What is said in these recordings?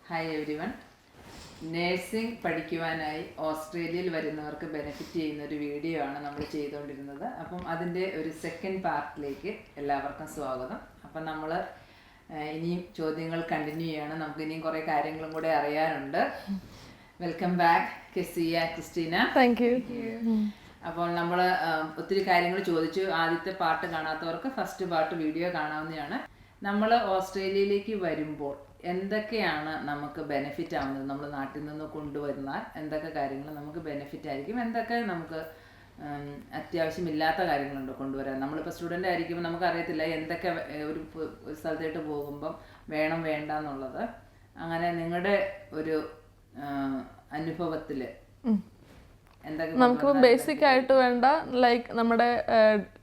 Hi every one. Nursing പഠിക്കുവാനായി ഓസ്ട്രേലിയയിൽ വരുന്നവർക്ക് benefit ചെയ്യുന്ന ഒരു വീഡിയോ ആണ് നമ്മൾ ചെയ്തുകൊണ്ടിരുന്നത്. അപ്പം അതിൻ്റെ ഒരു സെക്കൻഡ് പാർട്ടിലേക്ക് എല്ലാവർക്കും സ്വാഗതം. അപ്പം നമ്മൾ ഇനിയും ചോദ്യങ്ങൾ കണ്ടിന്യൂ ചെയ്യണം. നമുക്ക് ഇനിയും കുറേ കാര്യങ്ങളും കൂടെ അറിയാനുണ്ട്. Welcome back Kezia, Christina. Thank you. അപ്പോൾ നമ്മൾ ഒത്തിരി കാര്യങ്ങൾ ചോദിച്ചു. ആദ്യത്തെ പാർട്ട് കാണാത്തവർക്ക് ഫസ്റ്റ് പാർട്ട് വീഡിയോ കാണാവുന്നതാണ്. നമ്മൾ ഓസ്ട്രേലിയയിലേക്ക് വരുമ്പോൾ എന്തൊക്കെയാണ് നമുക്ക് ബെനിഫിറ്റ് ആവുന്നത്? നമ്മൾ നാട്ടിൽ നിന്ന് കൊണ്ടുവരുന്നാൽ എന്തൊക്കെ കാര്യങ്ങൾ നമുക്ക് ബെനിഫിറ്റ് ആയിരിക്കും, എന്തൊക്കെ നമുക്ക് അത്യാവശ്യമില്ലാത്ത കാര്യങ്ങളുണ്ടോ കൊണ്ടുവരാൻ? നമ്മളിപ്പോൾ സ്റ്റുഡൻ്റ് ആയിരിക്കുമ്പോൾ നമുക്കറിയത്തില്ല എന്തൊക്കെ ഒരു സ്ഥലത്തേട്ട് പോകുമ്പം വേണം വേണ്ട എന്നുള്ളത്. അങ്ങനെ നിങ്ങളുടെ ഒരു അനുഭവത്തിൽ നമുക്ക് ബേസിക് ആയിട്ട് വേണ്ട ലൈക്ക് നമ്മുടെ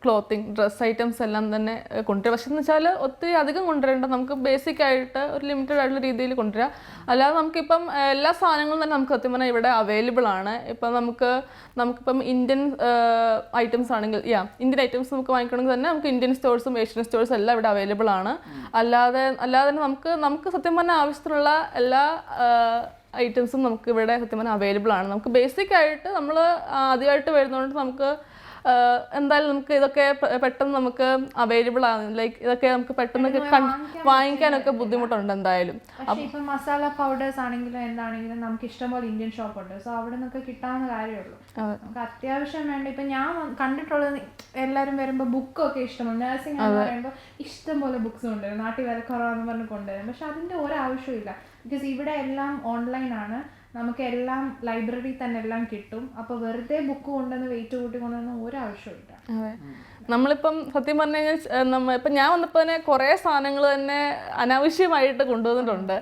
ക്ലോത്തിങ്, ഡ്രസ് ഐറ്റംസ് എല്ലാം തന്നെ കൊണ്ടുവരിക. പക്ഷെ എന്ന് വെച്ചാൽ ഒത്തിരി അധികം കൊണ്ടുവരേണ്ട, നമുക്ക് ബേസിക് ആയിട്ട് ഒരു ലിമിറ്റഡ് ആയിട്ടുള്ള രീതിയിൽ കൊണ്ടുവരിക. അല്ലാതെ നമുക്കിപ്പം എല്ലാ സാധനങ്ങളും തന്നെ നമുക്ക് സത്യം പറഞ്ഞാൽ ഇവിടെ അവൈലബിൾ ആണ്. ഇപ്പം നമുക്കിപ്പം ഇന്ത്യൻ ഐറ്റംസ് ആണെങ്കിൽ ഇന്ത്യൻ ഐറ്റംസ് നമുക്ക് വാങ്ങിക്കണമെങ്കിൽ തന്നെ നമുക്ക് ഇന്ത്യൻ സ്റ്റോഴ്സും ഏഷ്യൻ സ്റ്റോഴ്സും എല്ലാം ഇവിടെ അവൈലബിൾ ആണ്. അല്ലാതെ തന്നെ നമുക്ക് സത്യം പറഞ്ഞാൽ ആവശ്യത്തിനുള്ള എല്ലാ ഐറ്റംസും നമുക്ക് ഇവിടെ സത്യം പറഞ്ഞാൽ അവൈലബിൾ ആണ്. നമുക്ക് ബേസിക് ആയിട്ട് നമ്മൾ ആദ്യമായിട്ട് വരുന്നതുകൊണ്ട് നമുക്ക് എന്തായാലും നമുക്ക് ഇതൊക്കെ പെട്ടെന്ന് നമുക്ക് അവൈലബിൾ ആണ്. ലൈക്ക് ഇതൊക്കെ നമുക്ക് പെട്ടെന്ന് വാങ്ങിക്കാനൊക്കെ ബുദ്ധിമുട്ടുണ്ട് എന്തായാലും. ഇപ്പം മസാല പൗഡേഴ്സ് ആണെങ്കിലും എന്താണെങ്കിലും നമുക്ക് ഇഷ്ടംപോലെ ഇന്ത്യൻ ഷോപ്പ് ഉണ്ട്. സോ അവിടെ നിന്നൊക്കെ കിട്ടാവുന്ന കാര്യമുള്ളൂ. നമുക്ക് അത്യാവശ്യം വേണ്ട ഇപ്പം ഞാൻ കണ്ടിട്ടുള്ളത്, എല്ലാവരും വരുമ്പോൾ ബുക്കൊക്കെ ഇഷ്ടമാണ്. നഴ്സിംഗ് എന്ന് പറയുമ്പോൾ ഇഷ്ടംപോലെ ബുക്സ് കൊണ്ടുവരും, നാട്ടിൽ വിലക്കുറവാന്ന് പറഞ്ഞ് കൊണ്ടുവരും. പക്ഷെ അതിൻ്റെ ഒരാവശ്യമില്ല. ബിക്കോസ് ഇവിടെ എല്ലാം ഓൺലൈനാണ്, നമുക്ക് എല്ലാം ലൈബ്രറി തന്നെ എല്ലാം കിട്ടും. അപ്പോൾ വെറുതെ ബുക്ക് കൊണ്ടുവന്ന് വെയിറ്റ് കൂട്ടി കൊണ്ടുവന്ന് ഒരാവശ്യമില്ല. അതെ, നമ്മളിപ്പം സത്യം പറഞ്ഞു കഴിഞ്ഞാൽ ഇപ്പം ഞാൻ വന്നപ്പോൾ തന്നെ കുറേ സാധനങ്ങൾ തന്നെ അനാവശ്യമായിട്ട് കൊണ്ടുവന്നിട്ടുണ്ട്.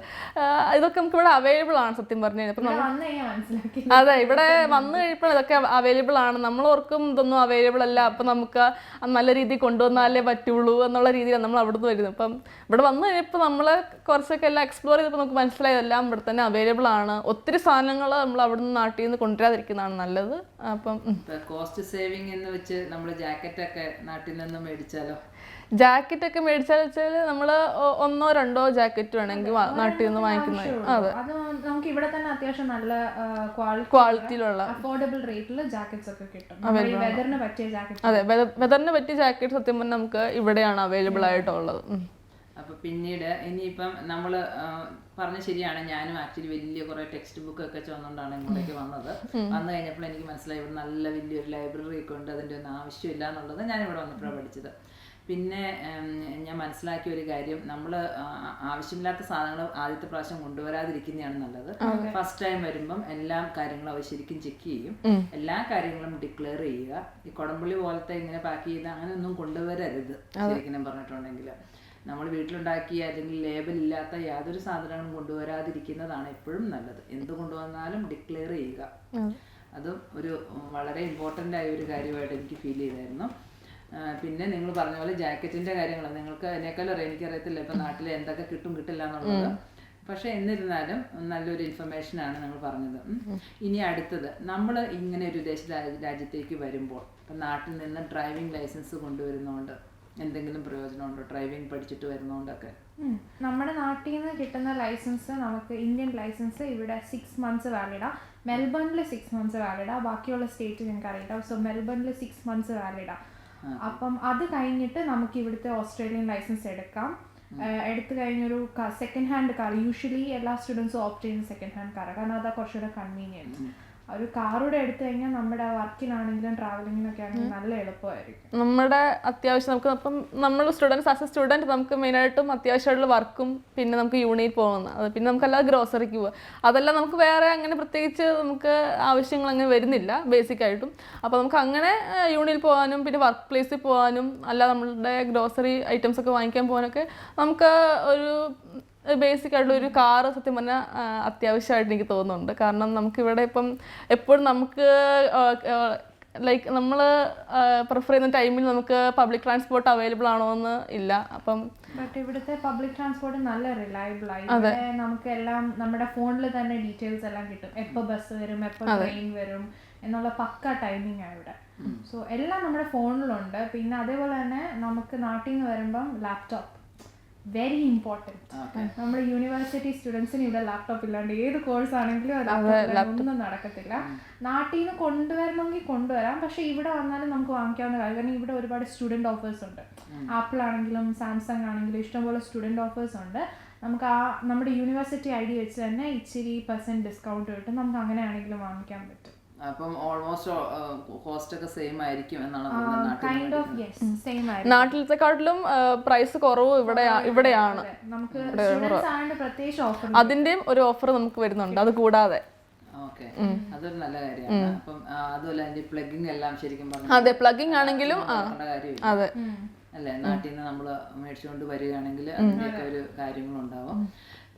ഇതൊക്കെ നമുക്ക് ഇവിടെ അവൈലബിൾ ആണ് സത്യം പറഞ്ഞു കഴിഞ്ഞാൽ. അതെ, ഇവിടെ വന്നു കഴിയുമ്പോൾ ഇതൊക്കെ അവൈലബിൾ ആണ്. നമ്മൾ ഓർക്കും ഇതൊന്നും അവൈലബിൾ അല്ല, അപ്പം നമുക്ക് നല്ല രീതിയിൽ കൊണ്ടുവന്നാലേ പറ്റുള്ളൂ എന്നുള്ള രീതിയിലാണ് നമ്മൾ അവിടുന്ന് വരുന്നത്. അപ്പം ഇവിടെ വന്നു കഴിഞ്ഞപ്പോൾ നമ്മൾ കുറച്ചൊക്കെ എല്ലാം എക്സ്പ്ലോർ ചെയ്തപ്പോൾ നമുക്ക് മനസ്സിലായതെല്ലാം ഇവിടെ തന്നെ അവൈലബിൾ ആണ്. ഒത്തിരി സാധനങ്ങൾ നമ്മൾ അവിടുന്ന് നാട്ടിൽ നിന്ന് കൊണ്ടുവരാതിരിക്കുന്നതാണ് നല്ലത്. അപ്പം കോസ്റ്റ് സേവിങ് എന്ന് വെച്ച് നമ്മൾ ജാക്കറ്റ് ഒക്കെ നാട്ടിൽ നിന്ന് മേടിച്ചാലോ? ജാക്കറ്റ് ഒക്കെ മേടിച്ചാൽ വെച്ചാൽ നമ്മൾ 1-2 ജാക്കറ്റ് വേണമെങ്കിൽ നാട്ടിൽ നിന്ന് വാങ്ങിക്കുന്നത്. അതെ, അത് നമുക്ക് ഇവിടെ തന്നെ അത്യാവശ്യം നല്ല ക്വാളിറ്റിയിലുള്ള അഫോർഡബിൾ റേറ്റിൽ ജാക്കറ്റ്സ് ഒക്കെ കിട്ടും. വെതറിന് പറ്റിയ ജാക്കറ്റ്. അതെ, വെതറിന് പറ്റിയ ജാക്കറ്റ് സത്യം പറഞ്ഞാൽ നമുക്ക് ഇവിടെയാണ് അവൈലബിൾ ആയിട്ടുള്ളത്. അപ്പോൾ പിന്നീട് ഇനിയിപ്പം നമ്മൾ പറഞ്ഞ ശരിയാണ്. ഞാനും ആക്ച്വലി വലിയ കുറേ ടെക്സ്റ്റ് ബുക്ക് ഒക്കെ ചുമന്നുകൊണ്ടാണ് ഇങ്ങോട്ടേക്ക് വന്നത്. വന്നു കഴിഞ്ഞപ്പോൾ എനിക്ക് മനസ്സിലായി ഇവിടെ നല്ല വലിയൊരു ലൈബ്രറി ഒക്കെ ഉണ്ട്, അതിൻ്റെ ഒന്നും ആവശ്യമില്ല എന്നുള്ളത് ഞാനിവിടെ വന്നപ്പോഴാണ് പഠിച്ചത്. പിന്നെ ഞാൻ മനസ്സിലാക്കിയ ഒരു കാര്യം, നമ്മൾ ആവശ്യമില്ലാത്ത സാധനങ്ങൾ ആദ്യത്തെ പ്രാവശ്യം കൊണ്ടുവരാതിരിക്കുന്നതാണ് നല്ലത്. ഫസ്റ്റ് ടൈം വരുമ്പം എല്ലാ കാര്യങ്ങളും അവർ ശരിക്കും ചെക്ക് ചെയ്യും. എല്ലാ കാര്യങ്ങളും ഡിക്ലെയർ ചെയ്യുക. ഈ കുടംപുള്ളി പോലത്തെ ഇങ്ങനെ പാക്ക് ചെയ്ത് അങ്ങനെ ഒന്നും കൊണ്ടുവരരുത് ശരിക്കും പറഞ്ഞിട്ടുണ്ടെങ്കിൽ. നമ്മൾ വീട്ടിലുണ്ടാക്കിയ അല്ലെങ്കിൽ ലേബൽ ഇല്ലാത്ത യാതൊരു സാധനങ്ങളും കൊണ്ടുവരാതിരിക്കുന്നതാണ് എപ്പോഴും നല്ലത്. എന്ത് കൊണ്ടുവന്നാലും ഡിക്ലെയർ ചെയ്യുക. അതും ഒരു വളരെ ഇമ്പോർട്ടൻ്റ് ആയ ഒരു കാര്യമായിട്ട് എനിക്ക് ഫീൽ ചെയ്തായിരുന്നു. പിന്നെ നിങ്ങൾ പറഞ്ഞ പോലെ ജാക്കറ്റിൻ്റെ കാര്യങ്ങൾ നിങ്ങൾക്ക് അതിനേക്കാളും അറിയാം. എനിക്കറിയത്തില്ല ഇപ്പം നാട്ടിൽ എന്തൊക്കെ കിട്ടും കിട്ടില്ല എന്നുള്ളത്. പക്ഷേ എന്നിരുന്നാലും നല്ലൊരു ഇൻഫർമേഷനാണ് നിങ്ങൾ പറഞ്ഞത്. ഇനി അടുത്തത്, നമ്മൾ ഇങ്ങനെ ഒരു വിദേശ രാജ്യത്തേക്ക് വരുമ്പോൾ ഇപ്പം നാട്ടിൽ നിന്ന് ഡ്രൈവിംഗ് ലൈസൻസ് കൊണ്ടുവരുന്നതുകൊണ്ട് എന്തെങ്കിലും പ്രയോജനമുണ്ടോ? ഡ്രൈവിംഗ് പഠിച്ചിട്ട് വരുന്നതുകൊണ്ടൊക്കെ നമ്മുടെ നാട്ടിൽ നിന്ന് കിട്ടുന്ന ലൈസൻസ്, നമുക്ക് ഇന്ത്യൻ ലൈസൻസ് ഇവിടെ 6 മന്ത്സ് വാലിഡാ. മെൽബണിൽ 6 മന്ത്സ് വാലിഡാ. ബാക്കിയുള്ള സ്റ്റേറ്റ് ഞങ്ങൾക്ക് അറിയില്ല. സോ മെൽബണിൽ 6 മന്ത്സ് വാലിഡാ. അപ്പം അത് കഴിഞ്ഞിട്ട് നമുക്ക് ഇവിടുത്തെ ഓസ്ട്രേലിയൻ ലൈസൻസ് എടുക്കാം. എടുത്തു കഴിഞ്ഞൊരു സെക്കൻഡ് ഹാൻഡ് കാർ, യൂഷ്വലി എല്ലാ സ്റ്റുഡൻസും ഓപ്റ്റ് ചെയ്യുന്ന സെക്കൻഡ് ഹാൻഡ് കാറാണ്. കാരണം അതാ കുറച്ചുകൂടെ കൺവീനിയൻറ്റ്. ഒരു കാറൂടെ എടുത്തു കഴിഞ്ഞാൽ നമ്മുടെ വർക്കിനാണെങ്കിലും ട്രാവലിങ്ങിനൊക്കെ ആണെങ്കിലും നല്ല എളുപ്പമായിരിക്കും. നമ്മുടെ അത്യാവശ്യം നമുക്ക് അപ്പം നമ്മൾ സ്റ്റുഡൻസ് ആസ് എ സ്റ്റുഡൻറ്റ് നമുക്ക് മെയിനായിട്ടും അത്യാവശ്യമായിട്ടുള്ള വർക്കും പിന്നെ നമുക്ക് യൂണിയിൽ പോകുന്നത്, അത് പിന്നെ നമുക്കല്ലാതെ ഗ്രോസറിക്ക് പോവുക, അതെല്ലാം നമുക്ക് വേറെ അങ്ങനെ പ്രത്യേകിച്ച് നമുക്ക് ആവശ്യങ്ങൾ അങ്ങനെ വരുന്നില്ല ബേസിക്കായിട്ടും. അപ്പോൾ നമുക്ക് അങ്ങനെ യൂണിയിൽ പോകാനും പിന്നെ വർക്ക് പ്ലേസിൽ പോകാനും അല്ലാതെ നമ്മളുടെ ഗ്രോസറി ഐറ്റംസ് ഒക്കെ വാങ്ങിക്കാൻ പോകാനൊക്കെ നമുക്ക് ഒരു ബേസിക് ആയിട്ടുള്ള ഒരു കാറ് സത്യം പറഞ്ഞാൽ അത്യാവശ്യമായിട്ട് എനിക്ക് തോന്നുന്നുണ്ട്. കാരണം നമുക്കിവിടെ ഇപ്പം എപ്പോഴും നമുക്ക് ലൈക്ക് നമ്മൾ പ്രിഫർ ചെയ്യുന്ന ടൈമിൽ നമുക്ക് പബ്ലിക് ട്രാൻസ്പോർട്ട് അവൈലബിൾ ആണോ എന്ന് ഇല്ല. അപ്പം ബട്ട് ഇവിടുത്തെ പബ്ലിക് ട്രാൻസ്പോർട്ട് നല്ല റിലയബിൾ ആയി. നമുക്ക് എല്ലാം നമ്മുടെ ഫോണിൽ തന്നെ ഡീറ്റെയിൽസ് എല്ലാം കിട്ടും. എപ്പോൾ ബസ് വരും, എപ്പോൾ ട്രെയിൻ വരും എന്നുള്ള പക്ക ടൈമിംഗ് ആണ് ഇവിടെ. സോ എല്ലാം നമ്മുടെ ഫോണിലുണ്ട്. പിന്നെ അതേപോലെ തന്നെ നമുക്ക് നാട്ടിൽ നിന്ന് വരുമ്പം ലാപ്ടോപ്പ് വെരി ഇമ്പോർട്ടൻറ്റ്. നമ്മുടെ യൂണിവേഴ്സിറ്റി സ്റ്റുഡൻസിന് ഇവിടെ ലാപ്ടോപ്പ് ഇല്ലാണ്ട് ഏത് കോഴ്സ് ആണെങ്കിലും ഒന്നും നടക്കത്തില്ല. നാട്ടിൽ നിന്ന് കൊണ്ടുവരണമെങ്കിൽ കൊണ്ടുവരാം, പക്ഷെ ഇവിടെ വന്നാലും നമുക്ക് വാങ്ങിക്കാവുന്ന കാര്യം. കാരണം ഇവിടെ ഒരുപാട് സ്റ്റുഡൻറ് ഓഫേഴ്സ് ഉണ്ട്. ആപ്പിൾ ആണെങ്കിലും സാംസങ് ആണെങ്കിലും ഇഷ്ടംപോലെ സ്റ്റുഡൻറ് ഓഫേഴ്സ് ഉണ്ട്. നമുക്ക് നമ്മുടെ യൂണിവേഴ്സിറ്റി ID വെച്ച് തന്നെ ഇച്ചിരി % ഡിസ്കൗണ്ട് കിട്ടും. നമുക്ക് അങ്ങനെയാണെങ്കിലും വാങ്ങിക്കാൻ പറ്റും. അപ്പം ഓൾമോസ്റ്റ് കോസ്റ്റ് ഒക്കെ സെയിം ആയിരിക്കും എന്നാണ് കൈൻഡ് ഓഫ് യെസ് സെയിം ആയിരിക്കും. നാട്ടിലത്തെക്കാട്ടിലും പ്രൈസ് കുറവ് ഇവിടെയാണ്. നമുക്ക് സ്റ്റുഡൻസ് ആയതുകൊണ്ട് പ്രത്യേകിച്ച് ഓഫർ, അതിന്റെയും ഒരു ഓഫർ നമുക്ക് വരുന്നുണ്ട്. അത് കൂടാതെ ഓക്കെ, അതൊരു നല്ല കാര്യമാണ്. അപ്പം അതുപോലെ അതിന്റെ പ്ലഗിങ് എല്ലാം ശരിക്കും പറഞ്ഞു അതെ, പ്ലഗിങ് ആണെങ്കിലും കാര്യമില്ല അതെ അല്ലേ. നാട്ടിൽ നിന്ന് നമ്മൾ മേടിച്ചുകൊണ്ട് വരികയാണെങ്കിൽ അതിൻ്റെയൊക്കെ ഒരു കാര്യങ്ങളുണ്ടാവും.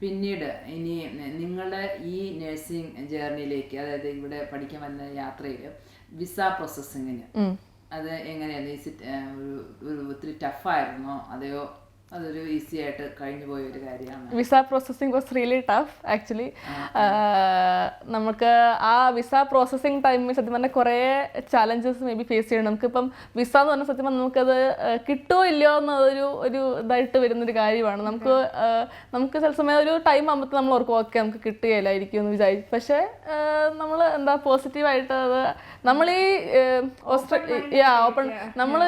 പിന്നീട് ഇനി നിങ്ങളുടെ ഈ നഴ്സിംഗ് ജേർണിയിലേക്ക്, അതായത് ഇവിടെ പഠിക്കാൻ വന്ന യാത്രയിൽ വിസ പ്രോസസ്സിങ്ങിന് അത് എങ്ങനെയായിരുന്നു? ഒത്തിരി ടഫായിരുന്നോ അതെയോ അതൊരു ഈസി ആയിട്ട് കഴിഞ്ഞു പോയ ഒരു കാര്യമാണ്? Visa processing was really tough actually. നമുക്ക് ആ വിസ പ്രോസസ്സിംഗ് ടൈമിൽ സത്യം പറഞ്ഞാൽ കുറേ ചാലഞ്ചസ് മേ ബി ഫേസ് ചെയ്യണം. നമുക്കിപ്പം വിസ എന്ന് പറഞ്ഞാൽ സത്യം പറഞ്ഞാൽ നമുക്കത് കിട്ടുമോ ഇല്ലയോ എന്നതൊരു ഇതായിട്ട് വരുന്നൊരു കാര്യമാണ്. നമുക്ക് ചില സമയം ഒരു ടൈം ആകുമ്പോഴത്തെ നമ്മൾ ഓർക്കും ഓക്കെ നമുക്ക് കിട്ടുകയില്ലായിരിക്കും എന്ന് വിചാരിക്കും. പക്ഷേ നമ്മൾ എന്താ പോസിറ്റീവായിട്ട് അത് നമ്മൾ ഈ നമ്മൾ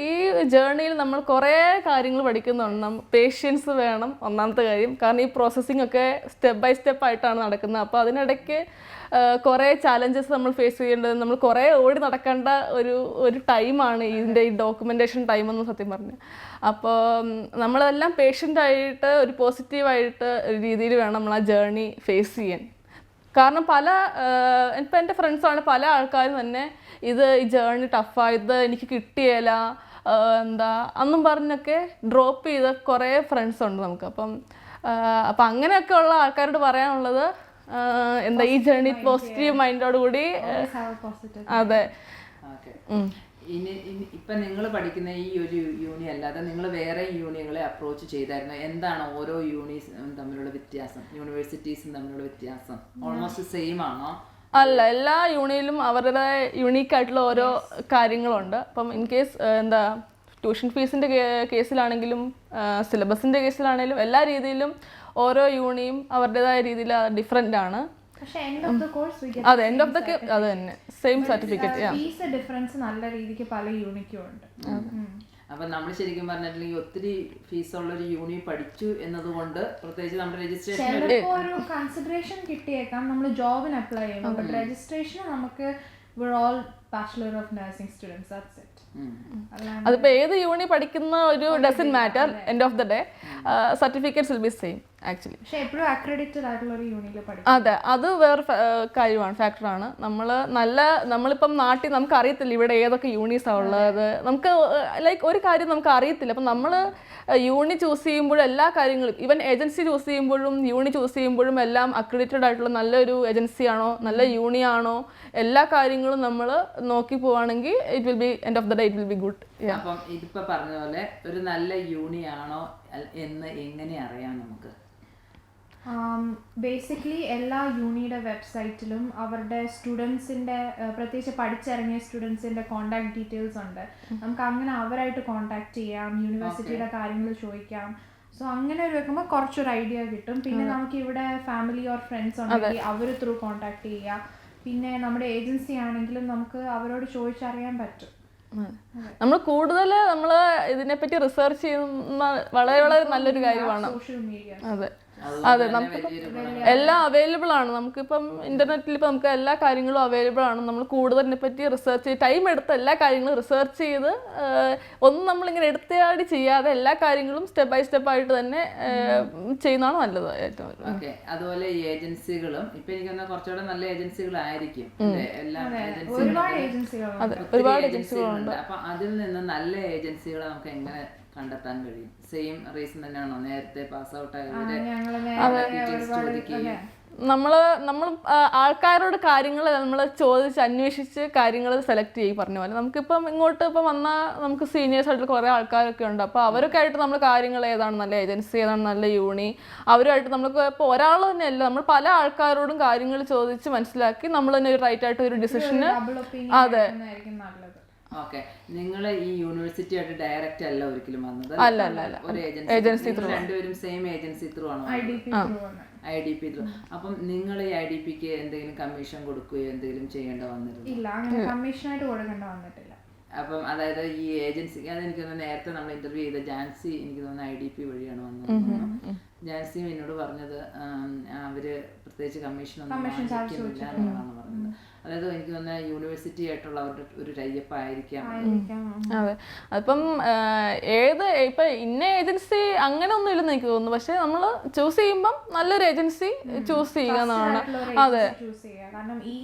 ഈ ജേർണിയിൽ നമ്മൾ കുറേ കാര്യങ്ങൾ പഠിക്കുന്നുണ്ട്. പേഷ്യൻസ് വേണം ഒന്നാമത്തെ കാര്യം. കാരണം ഈ പ്രോസസ്സിംഗ് ഒക്കെ സ്റ്റെപ്പ് ബൈ സ്റ്റെപ്പ് ആയിട്ടാണ് നടക്കുന്നത്. അപ്പോൾ അതിനിടയ്ക്ക് കുറേ ചാലഞ്ചസ് നമ്മൾ ഫേസ് ചെയ്യേണ്ടത്, നമ്മൾ കുറേ ഓടി നടക്കേണ്ട ഒരു ടൈമാണ് ഇതിൻ്റെ ഈ ഡോക്യുമെൻറ്റേഷൻ ടൈമെന്ന് സത്യം പറഞ്ഞു. അപ്പോൾ നമ്മളെല്ലാം പേഷ്യൻ്റായിട്ട് ഒരു പോസിറ്റീവായിട്ട് രീതിയിൽ വേണം നമ്മൾ ആ ജേർണി ഫേസ് ചെയ്യാൻ. കാരണം ഇപ്പം എൻ്റെ ഫ്രണ്ട്സാണ് പല ആൾക്കാരും തന്നെ ഈ ജേർണി ടഫായത് എനിക്ക് കിട്ടിയില്ല അന്നും പറഞ്ഞൊക്കെ ഡ്രോപ്പ് ചെയ്ത കുറേ ഫ്രണ്ട്സ് ഉണ്ട് നമുക്ക്. അപ്പം അങ്ങനെയൊക്കെ ഉള്ള ആൾക്കാരോട് പറയാനുള്ളത് എന്താ, ഈ ജേർണി പോസിറ്റീവ് മൈൻഡോട് കൂടി അതെ. ഇപ്പൊ നിങ്ങൾ പഠിക്കുന്ന ഈ ഒരു യൂണി അല്ലാതെ നിങ്ങൾ വേറെ യൂണികളെ അപ്രോച്ച് ചെയ്തായിരുന്നു? എന്താണ് ഓരോ യൂണീസും തമ്മിലുള്ള വ്യത്യാസം, യൂണിവേഴ്സിറ്റീസും തമ്മിലുള്ള വ്യത്യാസം? ഓൾമോസ്റ്റ് സെയിം ആണോ? അല്ല, എല്ലാ യൂണിയിലും അവരുടെ യുണീക്ക് ആയിട്ടുള്ള ഓരോ കാര്യങ്ങളുണ്ട്. അപ്പം ഇൻ കേസ് ട്യൂഷൻ ഫീസിൻ്റെ കേസിലാണെങ്കിലും സിലബസിൻ്റെ കേസിലാണെങ്കിലും എല്ലാ രീതിയിലും ഓരോ യൂണിയും അവരുടേതായ രീതിയിൽ ഡിഫറെൻ്റ് ആണ്. അതെ, എൻഡ് ഓഫ് ദ അത് തന്നെ സെയിം സർട്ടിഫിക്കറ്റ്. ഫീസ് ഡിഫറൻസ് നല്ല രീതിക്ക് പല യൂണിക്കും ഉണ്ട്. അപ്പം നമ്മൾ ശരിക്കും പറഞ്ഞിട്ടുണ്ടെങ്കിൽ ഒത്തിരി ഫീസുള്ള ഒരു യൂണി പഠിച്ചു എന്നതുകൊണ്ട് പ്രത്യേകിച്ച് നമ്മുടെ രജിസ്ട്രേഷൻ ഒരു കൺസിഡറേഷൻ കിട്ടിയേക്കാം നമ്മൾ ജോബിന് അപ്ലൈ ചെയ്യുമ്പോൾ. ബട്ട് രജിസ്ട്രേഷൻ നമുക്ക് we're all bachelor of nursing students, that's it. അതിപ്പോ ഏത് യൂണി പഠിക്കുന്ന ഒരു doesn't matter, end of the day certificates will be same actually. പക്ഷേ എപ്പോഴും അക്രഡിറ്റഡ് ആയിട്ടുള്ള ഒരു യൂണിയിൽ പഠിക്കും. അതെ, അത് വേറെ കാര്യമാണ്, ഫാക്ടറാണ്. നമ്മളിപ്പം നാട്ടിൽ നമുക്ക് അറിയത്തില്ല ഇവിടെ ഏതൊക്കെ യൂണീസാണ് ഉള്ളത്. നമുക്ക് ലൈക്ക് ഒരു കാര്യം നമുക്ക് അറിയത്തില്ല. അപ്പം നമ്മൾ യൂണി ചൂസ് ചെയ്യുമ്പോഴും എല്ലാ കാര്യങ്ങളും, ഈവൻ ഏജൻസി ചൂസ് ചെയ്യുമ്പോഴും യൂണി ചൂസ് ചെയ്യുമ്പോഴും എല്ലാം അക്രഡിറ്റഡ് ആയിട്ടുള്ള നല്ലൊരു ഏജൻസിയാണോ നല്ല യൂണിയാണോ എല്ലാ കാര്യങ്ങളും നമ്മൾ നോക്കി പോവുകയാണെങ്കിൽ it will be end of the day it will be good. അപ്പം ഇതിപ്പോൾ പറഞ്ഞ പോലെ ഒരു നല്ല യൂണിയാണോ എന്ന് എങ്ങനെ അറിയാം നമുക്ക്? ബേസിക്കലി എല്ലാ യൂണിയുടെ വെബ്സൈറ്റിലും അവരുടെ സ്റ്റുഡൻസിൻ്റെ, പ്രത്യേകിച്ച് പഠിച്ചിറങ്ങിയ സ്റ്റുഡൻസിൻ്റെ കോൺടാക്ട് ഡീറ്റെയിൽസ് ഉണ്ട്. നമുക്ക് അങ്ങനെ അവരായിട്ട് കോൺടാക്ട് ചെയ്യാം, യൂണിവേഴ്സിറ്റിയുടെ കാര്യങ്ങൾ ചോദിക്കാം. സോ അങ്ങനെ വെക്കുമ്പോൾ കുറച്ചൊരു ഐഡിയ കിട്ടും. പിന്നെ നമുക്ക് ഇവിടെ ഫാമിലി ഓർ ഫ്രണ്ട്സ് ഉണ്ടെങ്കിൽ അവർ ത്രൂ കോൺടാക്ട് ചെയ്യാം. പിന്നെ നമ്മുടെ ഏജൻസി ആണെങ്കിലും നമുക്ക് അവരോട് ചോദിച്ചറിയാൻ പറ്റും. നമ്മൾ കൂടുതൽ ഇതിനെപ്പറ്റി റിസർച്ച് ചെയ്യുന്ന വളരെ വളരെ നല്ലൊരു കാര്യമാണ്. സോഷ്യൽ മീഡിയ അതെ, നമുക്കിപ്പം എല്ലാം അവൈലബിൾ ആണ്. നമുക്കിപ്പം ഇന്റർനെറ്റിൽ ഇപ്പം നമുക്ക് എല്ലാ കാര്യങ്ങളും അവൈലബിൾ ആണ്. നമ്മൾ കൂടുതലിനെ പറ്റി റിസർച്ച് ചെയ്ത് ടൈം എടുത്ത് എല്ലാ കാര്യങ്ങളും റിസർച്ച് ചെയ്ത് ഒന്നും നമ്മളിങ്ങനെ എടുത്തയാടി ചെയ്യാതെ എല്ലാ കാര്യങ്ങളും സ്റ്റെപ്പ് ബൈ സ്റ്റെപ്പ് ആയിട്ട് തന്നെ ചെയ്യുന്നതാണ് നല്ലത് ഏറ്റവും. ഓക്കെ, അതുപോലെ ഈ ഏജൻസികളും ഇപ്പൊ എനിക്ക് തോന്നുന്ന കുറച്ചുകൂടെ നല്ല ഏജൻസികളായിരിക്കും. ഒരുപാട് ഏജൻസികളുണ്ട്. അപ്പൊ അതിൽ നിന്ന് നല്ല ഏജൻസികളെ നമുക്ക് എങ്ങനെ കണ്ടെത്താൻ കഴിയും? സെയിം റീസൺ തന്നെയാണോ? നേരത്തെ പാസ് ഔട്ട് നമ്മൾ ആൾക്കാരോട് കാര്യങ്ങൾ നമ്മൾ ചോദിച്ച് അന്വേഷിച്ച് കാര്യങ്ങൾ സെലക്ട് ചെയ്യും. പറഞ്ഞ പോലെ നമുക്കിപ്പം ഇങ്ങോട്ട് ഇപ്പം വന്നാൽ നമുക്ക് സീനിയേഴ്സ് ആയിട്ടുള്ള കുറേ ആൾക്കാരൊക്കെ ഉണ്ട്. അപ്പോൾ അവരൊക്കെ ആയിട്ട് നമ്മൾ കാര്യങ്ങൾ ഏതാണ് നല്ല ഏജൻസി, ഏതാണ് നല്ല യൂണി, അവരുമായിട്ട് നമുക്ക് ഇപ്പോൾ ഒരാൾ തന്നെയല്ല, നമ്മൾ പല ആൾക്കാരോടും കാര്യങ്ങൾ ചോദിച്ച് മനസ്സിലാക്കി നമ്മൾ തന്നെ ഒരു റൈറ്റ് ആയിട്ട് ഒരു ഡിസിഷന്. അതെ ഓക്കെ, നിങ്ങൾ ഈ യൂണിവേഴ്സിറ്റി ആയിട്ട് ഡയറക്റ്റ് അല്ല ഒരിക്കലും വന്നത്, ഒരു ഏജൻസി രണ്ടുപേരും സെയിം ഏജൻസി ത്രൂ ആണോ? IDP through. അപ്പം നിങ്ങൾ ഈ IDPക്ക് എന്തെങ്കിലും കമ്മീഷൻ കൊടുക്കുകയോ എന്തെങ്കിലും ചെയ്യേണ്ട വന്നിരുന്നു? ഇല്ല, അങ്ങനെ കമ്മീഷനായിട്ട് കൊടുക്കേണ്ട വന്നിട്ടില്ല. അപ്പം അതായത് ഈ ഏജൻസി, അതെനിക്ക് തോന്നുന്നു നേരത്തെ നമ്മൾ ഇന്റർവ്യൂ ചെയ്ത ജാൻസി എനിക്ക് തോന്നുന്നു IDP വഴിയാണ് വന്നത്. ജാൻസിയും എന്നോട് പറഞ്ഞത് അവര് പ്രത്യേകിച്ച് കമ്മീഷൻ ഒന്നും വാങ്ങിക്കുന്നില്ല എന്നാണ് പറഞ്ഞത്. അതായത് എനിക്ക് തോന്നുന്നത് യൂണിവേഴ്സിറ്റി ആയിട്ടുള്ള അവരുടെ ഒരു ടൈപ്പ് ആയിരിക്കാം. അതെ, അതിപ്പം ഇപ്പൊ ഇന്ന ഏജൻസി അങ്ങനെ ഒന്നും ഇല്ലെന്ന് എനിക്ക് തോന്നുന്നു. പക്ഷെ നമ്മൾ ചൂസ് ചെയ്യുമ്പം നല്ലൊരു ഏജൻസി ചൂസ് ചെയ്യുക എന്നാണ്. അതെ, കാരണം ഈ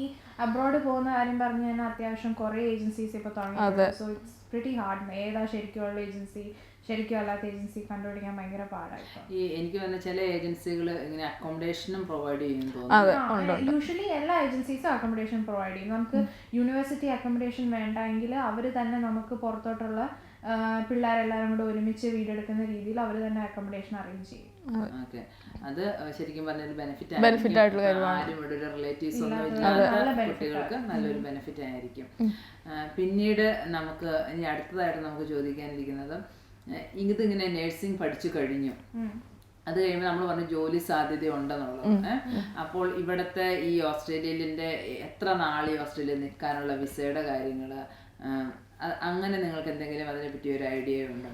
അബ്രോഡ് പോകുന്ന കാര്യം പറഞ്ഞു കഴിഞ്ഞാൽ അത്യാവശ്യം കുറെ ഏജൻസീസ് ഇപ്പൊ തുടങ്ങി. So it's pretty hard. ഏതാ ശരിക്കുള്ള ഏജൻസി ശരിക്കും അല്ലാത്ത ഏജൻസി കണ്ടുപിടിക്കാൻ ഭയങ്കര പാടായിട്ട്. ഈ എനിക്ക് തോന്നുന്ന ചില ഏജൻസികൾ ഇങ്ങനെ അക്കോമഡേഷനും പ്രൊവൈഡ് ചെയ്യും തോന്നുന്നു. യൂഷ്വലി എല്ലാ ഏജൻസീസും അക്കോമഡേഷൻ പ്രൊവൈഡ് ചെയ്യും. നമുക്ക് യൂണിവേഴ്സിറ്റി അക്കോമഡേഷൻ വേണ്ടെങ്കിൽ അവർ തന്നെ നമുക്ക് പുറത്തോട്ടുള്ള പിള്ളേരെല്ലാവരും കൂടെ ഒരുമിച്ച് വീടെടുക്കുന്ന രീതിയിൽ അവർ തന്നെ അക്കോമഡേഷൻ അറേഞ്ച് ചെയ്യും. ഓക്കെ, അത് ശരിക്കും പറഞ്ഞൊരു ബെനിഫിറ്റ് ആയിട്ടുള്ള കാര്യമാണ്. ആരും ഇവിടെ ഒരു റിലേറ്റീവ്സ് ഒന്നും ഇല്ലാത്ത കുട്ടികൾക്ക് നല്ലൊരു ബെനിഫിറ്റ് ആയിരിക്കും. പിന്നീട് നമുക്ക് ഇനി അടുത്തതായിട്ട് നമുക്ക് ചോദിക്കാനിരിക്കുന്നത്, ഇതിങ്ങനെ നഴ്സിംഗ് പഠിച്ചു കഴിഞ്ഞു, അത് കഴിയുമ്പോൾ നമ്മൾ പറഞ്ഞു ജോലി സാധ്യത ഉണ്ടെന്നുള്ളത്. അപ്പോൾ ഇവിടുത്തെ ഈ ഓസ്ട്രേലിയയിലെ എത്ര നാൾ ഈ ഓസ്ട്രേലിയയിൽ നിൽക്കാനുള്ള വിസയുടെ കാര്യങ്ങൾ, അങ്ങനെ നിങ്ങൾക്ക് എന്തെങ്കിലും അതിനെ പറ്റി ഒരു ഐഡിയ ഉണ്ടോ?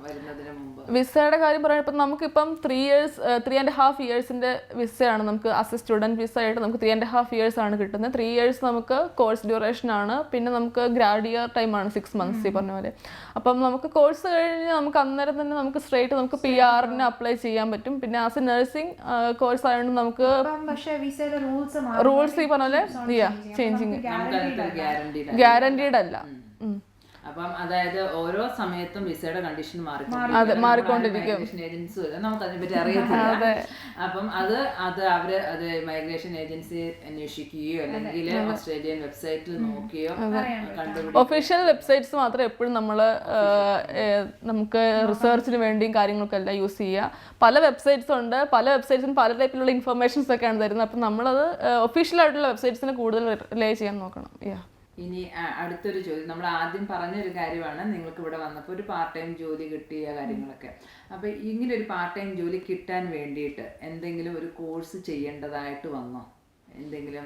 വരുന്നതിന് മുമ്പ് വിസയുടെ കാര്യം പറയുമ്പോൾ നമുക്കിപ്പം 3.5 ഇയേഴ്സിന്റെ വിസയാണ് നമുക്ക് ആസ് എ സ്റ്റുഡന്റ് വിസ ആയിട്ട് നമുക്ക് 3.5 ഇയേഴ്സ് ആണ് കിട്ടുന്നത്. 3 ഇയേഴ്സ് നമുക്ക് കോഴ്സ് ഡ്യൂറേഷൻ ആണ്. പിന്നെ നമുക്ക് ഗ്രാഡ് ഇയർ ടൈം ആണ് 6 months ഈ പറഞ്ഞ പോലെ. അപ്പം നമുക്ക് കോഴ്സ് കഴിഞ്ഞ് നമുക്ക് അന്നേരം തന്നെ നമുക്ക് സ്ട്രേറ്റ് നമുക്ക് PR-ന് അപ്ലൈ ചെയ്യാൻ പറ്റും. പിന്നെ ആസ് എ നഴ്സിംഗ് കോഴ്സ് ആയതുകൊണ്ട് നമുക്ക് റൂൾസ് ഈ പറഞ്ഞ പോലെ ചേഞ്ചിങ് ഗ്യാരണ്ടീഡ് അല്ല. അപ്പം അതായത് ഓരോ സമയത്തും വിസയുടെ കണ്ടീഷൻ മാറിക്കൊണ്ടിരിക്കും. ഏജൻസി നമുക്ക് അതിനെപ്പറ്റി അറിയത്തില്ല. അപ്പം അത് മൈഗ്രേഷൻ ഏജൻസി അന്വേഷിക്കുകയോ അല്ലെങ്കിൽ ഓസ്ട്രേലിയൻ വെബ്സൈറ്റിൽ നോക്കിയോ കണ്ടുപിടിക്കും. ഒഫീഷ്യൽ വെബ്സൈറ്റ്സ് മാത്രമേ എപ്പോഴും നമുക്ക് റിസർച്ചിന് വേണ്ടിയും കാര്യങ്ങൾക്കെല്ലാം യൂസ് ചെയ്യുക. പല വെബ്സൈറ്റ്സ് ഉണ്ട്, പല വെബ്സൈറ്റ്സിന് പല ടൈപ്പിലുള്ള ഇൻഫർമേഷൻസ് ഒക്കെയാണ് തരുന്നത്. അപ്പം നമ്മളത് ഒഫീഷ്യൽ ആയിട്ടുള്ള വെബ്സൈറ്റ്സിന് കൂടുതൽ റിലേ ചെയ്യാൻ നോക്കണം. ഇനി അടുത്തൊരു ചോദ്യം, നമ്മൾ ആദ്യം പറഞ്ഞൊരു കാര്യമാണ് നിങ്ങൾക്ക് ഇവിടെ വന്നപ്പോൾ ഒരു പാർട്ട് ടൈം ജോലി കിട്ടിയ കാര്യങ്ങളൊക്കെ. അപ്പോൾ ഇങ്ങനെ ഒരു പാർട്ട് ടൈം ജോലി കിട്ടാൻ വേണ്ടിയിട്ട് എന്തെങ്കിലും ഒരു കോഴ്സ് ചെയ്യേണ്ടതായിട്ട് വന്നോ? എന്തെങ്കിലും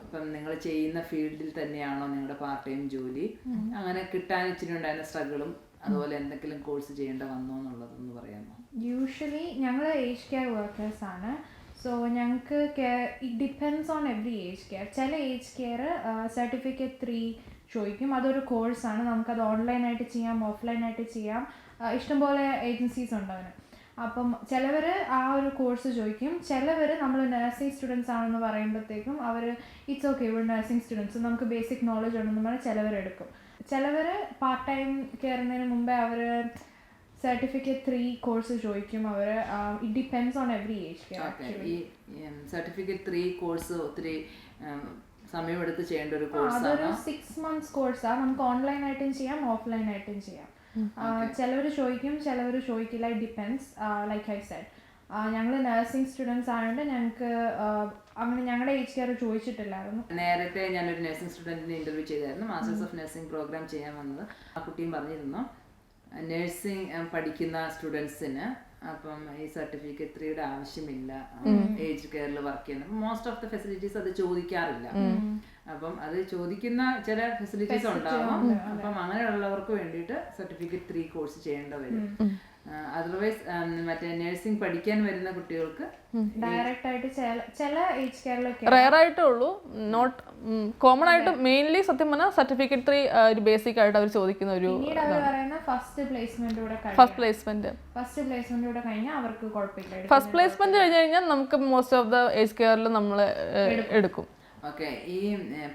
ഇപ്പം നിങ്ങൾ ചെയ്യുന്ന ഫീൽഡിൽ തന്നെയാണോ നിങ്ങളുടെ പാർട്ട് ടൈം ജോലി? അങ്ങനെ കിട്ടാൻ ഇച്ചിരി ഉണ്ടായിരുന്ന സ്ട്രഗിളും അതുപോലെ എന്തെങ്കിലും കോഴ്സ് ചെയ്യേണ്ട വന്നോ എന്നുള്ളതൊന്ന് പറയാമോ? യൂഷ്വലി ഞങ്ങൾ ഏജ് കെയർ വർക്കേഴ്സ് ആണ്. സോ ഞങ്ങൾക്ക് it depends on every age care. ചില ഏജ് കെയർ സർട്ടിഫിക്കറ്റ് 3 ചോദിക്കും. അതൊരു കോഴ്സാണ്. നമുക്കത് ഓൺലൈനായിട്ട് ചെയ്യാം, ഓഫ്ലൈനായിട്ട് ചെയ്യാം. ഇഷ്ടംപോലെ ഏജൻസീസ് ഉണ്ട് അതിന്. അപ്പം ചിലവർ ആ ഒരു കോഴ്സ് ചോദിക്കും. ചിലവർ നമ്മൾ നഴ്സിംഗ് സ്റ്റുഡൻസ് ആണെന്ന് പറയുമ്പോഴത്തേക്കും അവർ ഇറ്റ്സ് ഓക്കെ, ഇവിടെ നഴ്സിംഗ് സ്റ്റുഡൻസ് നമുക്ക് ബേസിക് നോളജ് ഉണ്ടെന്ന് പറഞ്ഞാൽ ചിലവരെടുക്കും. ചിലവർ പാർട്ട് ടൈം കയറുന്നതിന് മുമ്പേ അവർ സർട്ടിഫിക്കറ്റ് 3 കോഴ്സ് ചോദിക്കും. അവർ it depends on every age care. ഈ സർട്ടിഫിക്കറ്റ് 3 കോഴ്സ് ഒത്തിരി സമയമെടുത്ത് ചെയ്യേണ്ട ഒരു കോഴ്സാണ്. അതൊരു 6 months കോഴ്സാണ്. നമുക്ക് ഓൺലൈനായിട്ടും ചെയ്യാം, ഓഫ്ലൈനായിട്ടും ചെയ്യാം. ചിലവർ ചോദിക്കും, ചിലവർ ചോദിക്കില്ല. It depends. Like I said, ഞങ്ങൾ നഴ്സിംഗ് സ്റ്റുഡൻസ് ആയതുകൊണ്ട് ഞങ്ങൾക്ക് അങ്ങനെ ഞങ്ങളുടെ ഏജ് കെയർ ചോദിച്ചിട്ടില്ലായിരുന്നു. നേരത്തെ ഞാനൊരു നഴ്സിംഗ് സ്റ്റുഡൻറ്റിനെ ഇൻ്റർവ്യൂ ചെയ്തായിരുന്നു, മാസ്റ്റേഴ്സ് ഓഫ് നഴ്സിംഗ് പ്രോഗ്രാം ചെയ്യാൻ വന്നത്. ആ കുട്ടിയും പറഞ്ഞിരുന്നു നഴ്സിംഗ് പഠിക്കുന്ന സ്റ്റുഡൻസിന് അപ്പം ഈ സർട്ടിഫിക്കറ്റ് 3യുടെ ആവശ്യമില്ല ഏജ് കെയറിൽ വർക്ക് ചെയ്യുന്നത്. മോസ്റ്റ് ഓഫ് ദ ഫെസിലിറ്റീസ് അത് ചോദിക്കാറില്ല. അപ്പം അത് ചോദിക്കുന്ന ചില ഫെസിലിറ്റീസ് ഉണ്ടാവും. അപ്പം അങ്ങനെയുള്ളവർക്ക് വേണ്ടിയിട്ട് സർട്ടിഫിക്കറ്റ് 3 കോഴ്സ് ചെയ്യേണ്ട വരും. അതർവൈസ് മറ്റേ നഴ്സിംഗ് പഠിക്കാൻ വരുന്ന കുട്ടികൾക്ക് ഡയറക്റ്റ് ആയിട്ട് ചില ഏജ് കെയറിലൊക്കെ റെയർ ആയിട്ടേ ഉള്ളൂ, നോട്ട് കോമൺ ആയിട്ട്. മെയിൻലി സത്യം പറഞ്ഞാൽ സർട്ടിഫിക്കറ്റ് 3 ഒരു ബേസിക് ആയിട്ട് അവർ ചോദിക്കുന്ന ഒരു ഫസ്റ്റ് പ്ലേസ്മെന്റ് കഴിഞ്ഞാൽ അവർക്ക് കുഴപ്പമില്ല. ഫസ്റ്റ് പ്ലേസ്മെന്റ് കഴിഞ്ഞ് കഴിഞ്ഞാൽ നമുക്ക് മോസ്റ്റ് ഓഫ് ദ ഏജ് കെയറിൽ നമ്മൾ എടുക്കും. ഓക്കെ, ഈ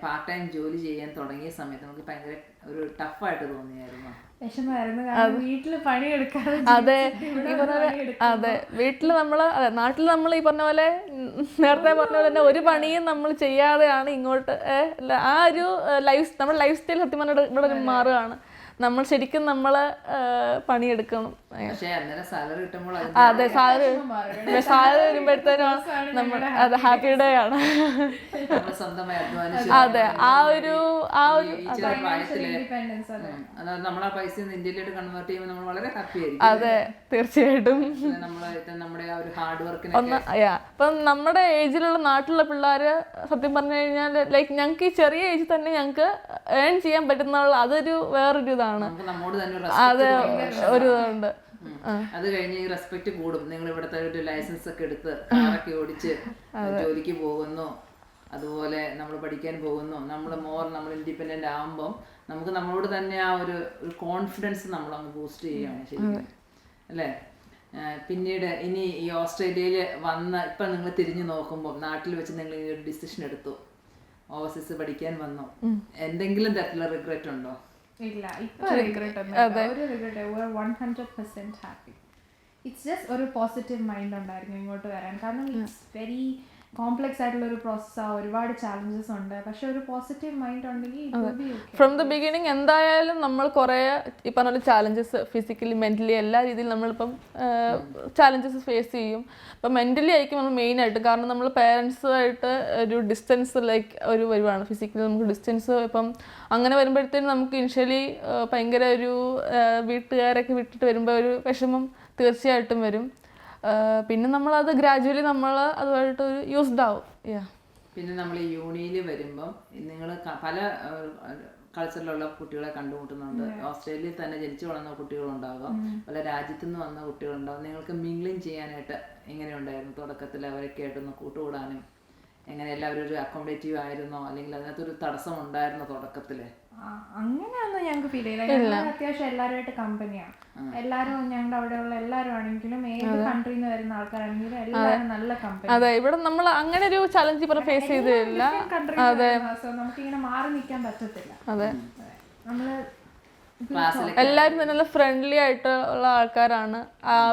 പാർട്ട് ടൈം ജോലി ചെയ്യാൻ തുടങ്ങിയ സമയത്ത് നമുക്ക് ഭയങ്കര ഒരു ടഫായിട്ട് തോന്നിയായിരുന്നു? വീട്ടില് പണിയെടുക്കാതെ. അതെ, ഈ പറഞ്ഞ പോലെ അതെ, വീട്ടിൽ നമ്മൾ നാട്ടിൽ നമ്മൾ ഈ പറഞ്ഞ പോലെ നേരത്തെ പറഞ്ഞ പോലെ തന്നെ ഒരു പണിയും നമ്മൾ ചെയ്യാതെയാണ് ഇങ്ങോട്ട് ആ ഒരു നമ്മുടെ ലൈഫ് സ്റ്റൈൽ സത്യം പറഞ്ഞാൽ ഇവിടെ മാറുകയാണ്. നമ്മൾ ശരിക്കും നമ്മൾ പണിയെടുക്കണം. പക്ഷേ അന്നേരം സാലറി കിട്ടുമ്പോൾ അതെ സാലറി വരുമ്പോഴത്തേനും നമ്മൾ അത് ഹാപ്പി ഡേ ആണ്. നമ്മൾ സ്വന്തമായി അധ്വാനിച്ചു. അതെ ആ ഒരു ഈ ചെറിയ പ്രായത്തില് അതായത് നമ്മളാ പൈസ ഇന്ത്യയിലോട്ട് കൺവേർട്ട് ചെയ്യുമ്പോൾ നമ്മൾ വളരെ ഹാപ്പി ആയിരിക്കും. അതെ തീർച്ചയായിട്ടും. നമ്മുടെ ആ ഒരു ഹാർഡ് വർക്കിന് ഇപ്പം നമ്മുടെ ഏജിലുള്ള നാട്ടിലുള്ള പിള്ളേര് സത്യം പറഞ്ഞു കഴിഞ്ഞാൽ ലൈക്ക് ഞങ്ങൾക്ക് ഈ ചെറിയ ഏജിൽ തന്നെ ഞങ്ങൾക്ക് ഏൺ ചെയ്യാൻ പറ്റുന്ന അതൊരു വേറൊരു ഇതാണ്. നമ്മോട് തന്നെ അത് ഒരു ഇതുണ്ട്. അത് കഴിഞ്ഞ് ഈ റെസ്പെക്ട് കൂടും. നിങ്ങൾ ഇവിടുത്തെ ഒരു ലൈസൻസ് ഒക്കെ എടുത്ത് കാറൊക്കെ ഓടിച്ച് ജോലിക്ക് പോകുന്നു, അതുപോലെ നമ്മൾ പഠിക്കാൻ പോകുന്നു, നമ്മൾ ഇൻഡിപെൻഡന്റ് ആകുമ്പോൾ നമുക്ക് നമ്മളോട് തന്നെ ആ ഒരു കോൺഫിഡൻസ് നമ്മൾ അങ്ങ് ബൂസ്റ്റ് ചെയ്യുകയാണ് ശരിക്കും അല്ലേ. പിന്നീട് ഇനി ഈ ഓസ്ട്രേലിയയിൽ വന്ന ഇപ്പം നിങ്ങൾ തിരിഞ്ഞു നോക്കുമ്പോൾ നാട്ടിൽ വെച്ച് നിങ്ങൾ ഈ ഒരു ഡിസിഷൻ എടുത്തു, ഓവർസീസ് പഠിക്കാൻ വന്നു, എന്തെങ്കിലും തരത്തിലുള്ള റിഗ്രറ്റ് ഉണ്ടോ? ഇല്ല, ഇപ്പൊ റിഗ്രറ്റ് ഒന്നും ഒരു റിഗ്രറ്റ് 100% ഹാപ്പി. ഇറ്റ്സ് ജസ്റ്റ് ഒരു പോസിറ്റീവ് മൈൻഡ് ഉണ്ടായിരുന്നു ഇങ്ങോട്ട് വരാൻ. കാരണം ഇറ്റ്സ് വെരി കോംപ്ലക്സ് ആയിട്ടുള്ള ഒരു പ്രോസസ്സാണ്, ഒരുപാട് ചാലഞ്ചസ് ഉണ്ട്. പക്ഷെ ഒരു പോസിറ്റീവ് മൈൻഡ് ഉണ്ടെങ്കിൽ ഫ്രം ദ ബിഗിനിങ് എന്തായാലും നമ്മൾ കുറേ ഈ പറഞ്ഞ പോലെ ചാലഞ്ചസ് ഫിസിക്കലി മെൻ്റലി എല്ലാ രീതിയിലും നമ്മളിപ്പം ചാലഞ്ചസ് ഫേസ് ചെയ്യും. ഇപ്പം മെൻ്റലി ആയിരിക്കും നമ്മൾ മെയിനായിട്ട്. കാരണം നമ്മൾ പേരൻസുമായിട്ട് ഒരു ഡിസ്റ്റൻസ് ലൈക്ക് ഒരു വരുവാണ്, ഫിസിക്കലി നമുക്ക് ഡിസ്റ്റൻസ്. ഇപ്പം അങ്ങനെ വരുമ്പോഴത്തേനും നമുക്ക് ഇനിഷ്യലി ഭയങ്കര ഒരു വീട്ടുകാരൊക്കെ വിട്ടിട്ട് വരുമ്പോൾ ഒരു വിഷമം തീർച്ചയായിട്ടും വരും. പിന്നെ നമ്മളത് ഗ്രാജുവലി നമ്മൾ അതുമായിട്ട് ഒരു യൂസ്ഡ് ആവും. പിന്നെ നമ്മൾ ഈ യൂണിയിൽ വരുമ്പം നിങ്ങൾ പല കൾച്ചറിലുള്ള കുട്ടികളെ കണ്ടുമുട്ടുന്നുണ്ട്. ഓസ്ട്രേലിയയിൽ തന്നെ ജനിച്ചു വളർന്ന കുട്ടികളുണ്ടാകാം, പല രാജ്യത്തു നിന്ന് വന്ന കുട്ടികളുണ്ടാകും. നിങ്ങൾക്ക് മിംഗ്ലിങ് ചെയ്യാനായിട്ട് എങ്ങനെയുണ്ടായിരുന്നു തുടക്കത്തിൽ? അവരൊക്കെ ആയിട്ടൊന്ന് കൂട്ടുകൂടാനും എങ്ങനെ എല്ലാവരും ഒരു അക്കോമഡേറ്റീവ് ആയിരുന്നോ, അല്ലെങ്കിൽ അതിനകത്തൊരു തടസ്സം ഉണ്ടായിരുന്നോ തുടക്കത്തില്? അങ്ങനെയൊന്നും ഞങ്ങൾക്ക് ഫീൽ ചെയ്യില്ല. അത്യാവശ്യം എല്ലാവരുമായിട്ട് കമ്പനിയാണ്. എല്ലാവരും ഞങ്ങളുടെ അവിടെയുള്ള എല്ലാവരും ആണെങ്കിലും ഏത് കൺട്രിയിൽ നിന്ന് വരുന്ന ആൾക്കാരാണെങ്കിലും എല്ലാവരും നല്ല കമ്പനി. അതെ, ഇവിടെ നമ്മൾ അങ്ങനെ ഒരു ചലഞ്ച് ഇപ്പോൾ ഫേസ് ചെയ്തില്ല. അതെ, നമുക്കിങ്ങനെ മാറി നിൽക്കാൻ പറ്റത്തില്ല. അതെ, നമ്മള് എല്ലാവരും തന്നെ നല്ല ഫ്രണ്ട്ലി ആയിട്ട് ഉള്ള ആൾക്കാരാണ്.